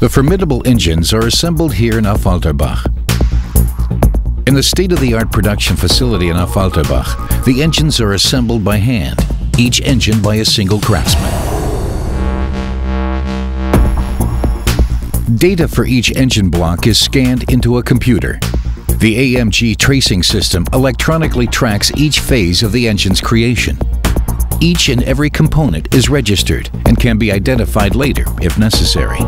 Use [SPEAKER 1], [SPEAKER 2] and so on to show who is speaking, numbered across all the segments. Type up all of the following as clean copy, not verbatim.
[SPEAKER 1] The formidable engines are assembled here in Affalterbach. In the state-of-the-art production facility in Affalterbach, the engines are assembled by hand, each engine by a single craftsman. Data for each engine block is scanned into a computer. The AMG tracing system electronically tracks each phase of the engine's creation. Each and every component is registered and can be identified later if necessary.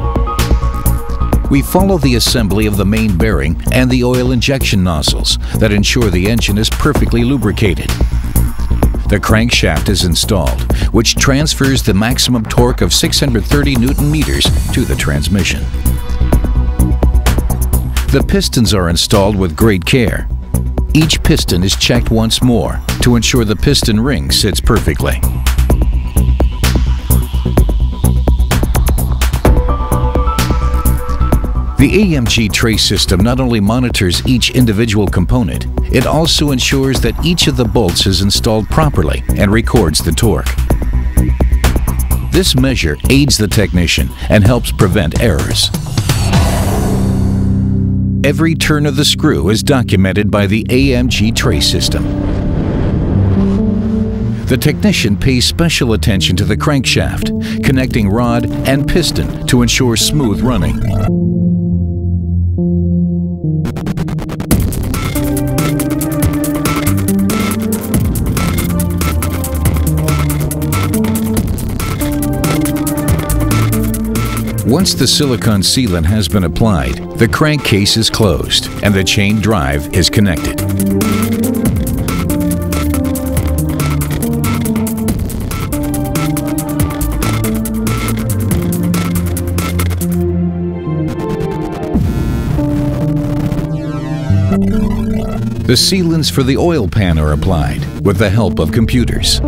[SPEAKER 1] We follow the assembly of the main bearing and the oil injection nozzles that ensure the engine is perfectly lubricated. The crankshaft is installed, which transfers the maximum torque of 630 Newton-meters to the transmission. The pistons are installed with great care. Each piston is checked once more to ensure the piston ring sits perfectly. The AMG trace system not only monitors each individual component, it also ensures that each of the bolts is installed properly and records the torque. This measure aids the technician and helps prevent errors. Every turn of the screw is documented by the AMG trace system. The technician pays special attention to the crankshaft, connecting rod and piston to ensure smooth running. Once the silicone sealant has been applied, the crankcase is closed and the chain drive is connected. The sealants for the oil pan are applied with the help of computers.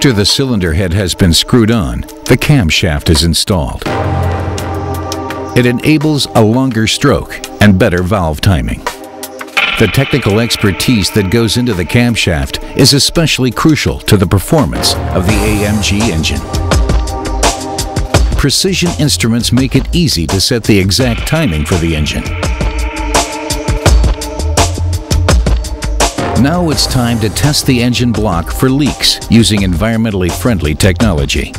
[SPEAKER 1] After the cylinder head has been screwed on, the camshaft is installed. It enables a longer stroke and better valve timing. The technical expertise that goes into the camshaft is especially crucial to the performance of the AMG engine. Precision instruments make it easy to set the exact timing for the engine. Now it's time to test the engine block for leaks using environmentally friendly technology.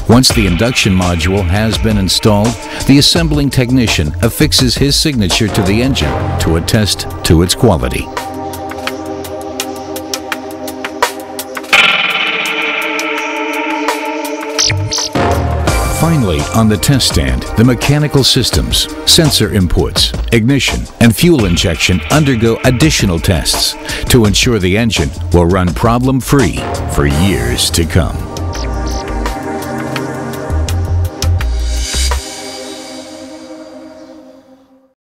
[SPEAKER 1] Once the induction module has been installed, the assembling technician affixes his signature to the engine to attest to its quality. Finally, on the test stand, the mechanical systems, sensor inputs, ignition, and fuel injection undergo additional tests to ensure the engine will run problem-free for years to come.